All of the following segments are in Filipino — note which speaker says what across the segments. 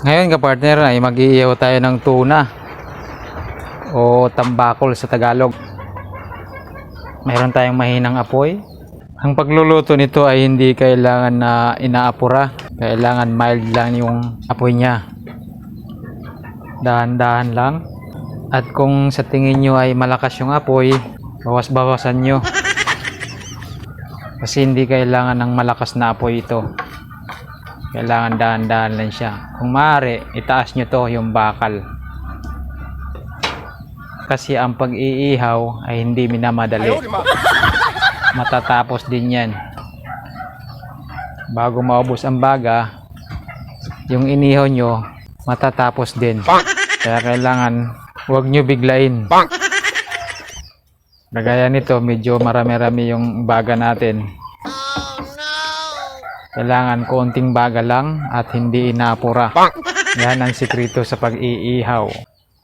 Speaker 1: Ngayon kapartner ay mag-iihaw tayo ng tuna o tambakol sa Tagalog. Mayroon tayong mahinang apoy. Ang pagluluto nito ay hindi kailangan na inaapura. Kailangan mild lang yung apoy niya. Dahan-dahan lang. At kung sa tingin nyo ay malakas yung apoy, bawas-bawasan nyo. Kasi hindi kailangan ng malakas na apoy ito. Kailangan dahan-dahan lang siya. Kung maaari, itaas nyo to yung bakal. Kasi ang pag-iihaw ay hindi minamadali. Matatapos din yan. Bago maubos ang baga, yung inihaw nyo, matatapos din. Kaya kailangan, huwag nyo biglain. Kagaya nito, medyo marami-rami yung baga natin. Kailangan konting baga lang at hindi inaapura. Yan ang sikreto sa pag-iihaw.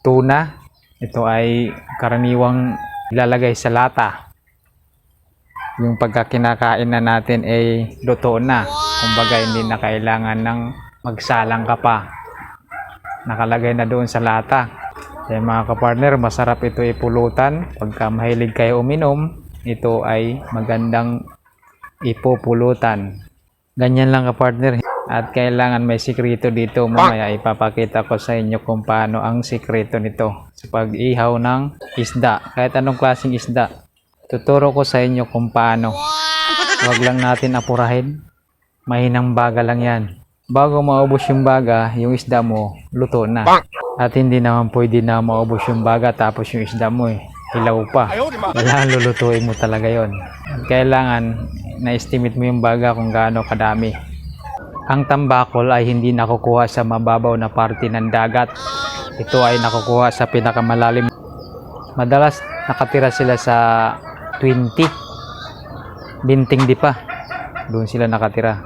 Speaker 1: Tuna, ito ay karaniwang ilalagay sa lata. Yung pagkakinakain na natin ay luto na. Kumbaga hindi na kailangan ng magsalang ka pa. Nakalagay na doon sa lata. Kaya mga kapartner, masarap ito ipulutan. Pagka mahilig kayo uminom, ito ay magandang ipupulutan. Ganyan lang kapartner. At kailangan may sikreto dito. Mamaya ipapakita ko sa inyo kung paano ang sikreto nito sa pag-ihaw ng isda. Kahit anong klaseng isda. Tuturo ko sa inyo kung paano. Huwag lang natin apurahin. Mahinang baga lang yan. Bago maubos yung baga, yung isda mo, luto na. At hindi naman pwede na maubos yung baga tapos yung isda mo hilaw pa. Kailangan lulutuin mo talaga yon. Kailangan na-estimate mo yung baga kung gaano kadami. Ang tambakol ay hindi nakukuha sa mababaw na parte ng dagat. Ito ay nakukuha sa pinakamalalim. Madalas nakatira sila sa 20. Binting di pa. Doon sila nakatira.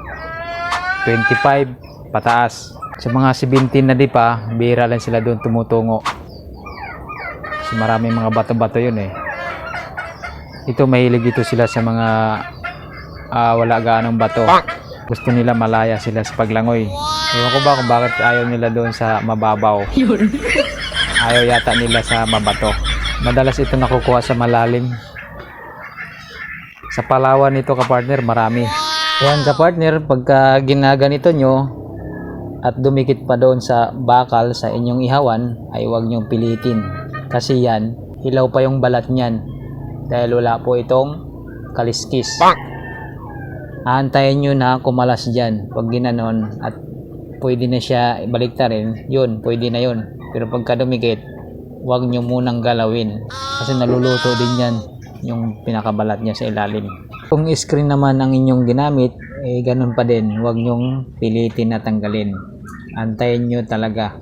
Speaker 1: 25 pataas. Sa mga 17 na di pa, bihira lang sila doon tumutungo. Kasi maraming mga bato-bato yun eh. Ito mahilig ito sila sa mga wala gaanong bato. Gusto nila malaya sila sa paglangoy. Ewan ko ba kung bakit ayaw nila doon sa mababaw. Ayaw yata nila sa mabato. Madalas ito nakukuha sa malalim. Sa Palawan nito kapartner, marami. Yan kapartner, pagka ginaganito nyo at dumikit pa doon sa bakal sa inyong ihawan, ay huwag nyong pilitin. Kasi yan, hilaw pa yung balat nyan. Dahil wala po itong kaliskis. Aantayin nyo na kumalas dyan. Pag ginanon at pwede na siya baliktarin, yun, pwede na yun. Pero pagka dumikit, huwag nyo munang galawin. Kasi naluluto din yan yung pinakabalat niya sa ilalim. Kung screen naman ang inyong ginamit, eh ganun pa din. Huwag nyong pilitin na tanggalin. Antayin nyo talaga.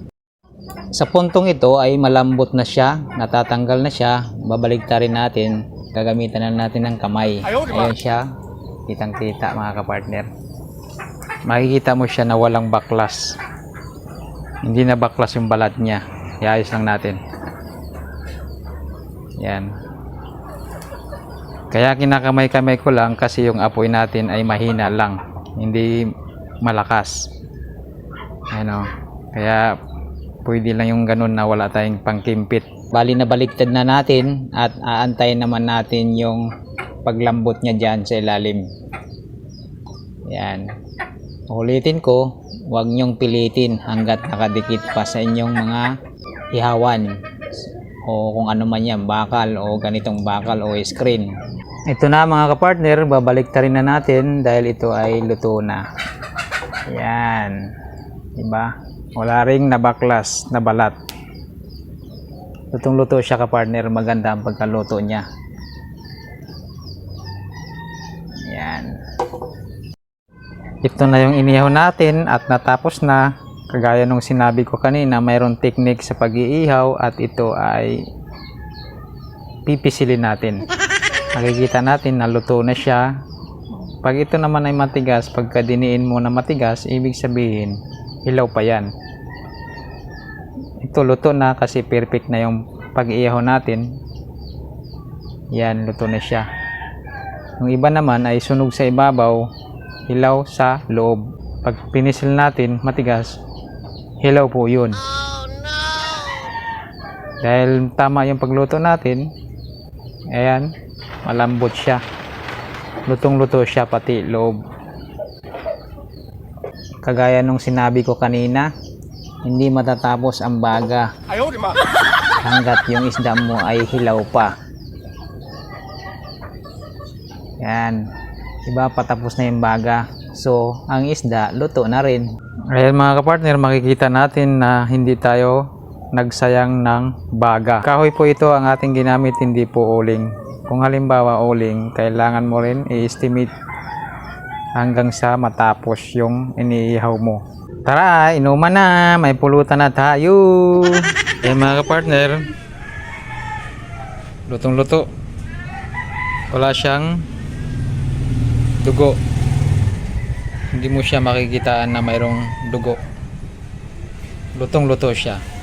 Speaker 1: Sa puntong ito ay malambot na siya, natatanggal na siya, babaliktarin natin, gagamitan na natin ng kamay. Ayun siya, kitang-kita mga kapartner. Makikita mo siya na walang baklas. Hindi na baklas yung balat niya. Iayos lang natin. Yan. Kaya kinakamay-kamay ko lang kasi yung apoy natin ay mahina lang. Hindi malakas. Ano, kaya pwede lang yung ganun na wala tayong pangkimpit. Bali na baliktad na natin at aantayin naman natin yung paglambot niya dyan sa ilalim. Yan. Ulitin ko, huwag nyong pilitin hanggat nakadikit pa sa inyong mga ihawan. O kung ano man yan, bakal o ganitong bakal o screen. Ito na mga kapartner, babaliktarin na natin dahil ito ay luto na. Yan. Diba? Wala ring nabaklas na balat. Lutong luto siya kapartner, maganda ang pagkaluto niya. Yan. Ito na yung inihaw natin at natapos na. Kagaya nung sinabi ko kanina, mayroong technique sa pag-iihaw at ito ay pipisilin natin. Makikita natin na luto na siya. Pag ito naman ay matigas, pagka diniin mo na matigas, ibig sabihin, hilaw pa yan. Ito luto na kasi perfect na yung pag-iihaw natin. Yan, luto na siya. Yung iba naman ay sunog sa ibabaw, hilaw sa loob. Pag pinisil natin, matigas, hilaw po yun. Dahil tama yung pagluto natin, ayan, malambot siya. Lutong-luto siya pati loob. Kagaya nung sinabi ko kanina, hindi matatapos ang baga hanggat yung isda mo ay hilaw pa. Yan. Diba, patapos na yung baga. So, ang isda, luto na rin. Ayan mga kapartner, makikita natin na hindi tayo nagsayang ng baga. Kahoy po ito ang ating ginamit, hindi po uling. Kung halimbawa uling, kailangan mo rin i-estimate hanggang sa matapos yung iniihaw mo. Tara, inuman na, may pulutan na tayo. Ayan mga kapartner, lutong-luto. Wala siyang dugo. Hindi mo siya makikitaan na mayroong dugo. Lutong-luto siya.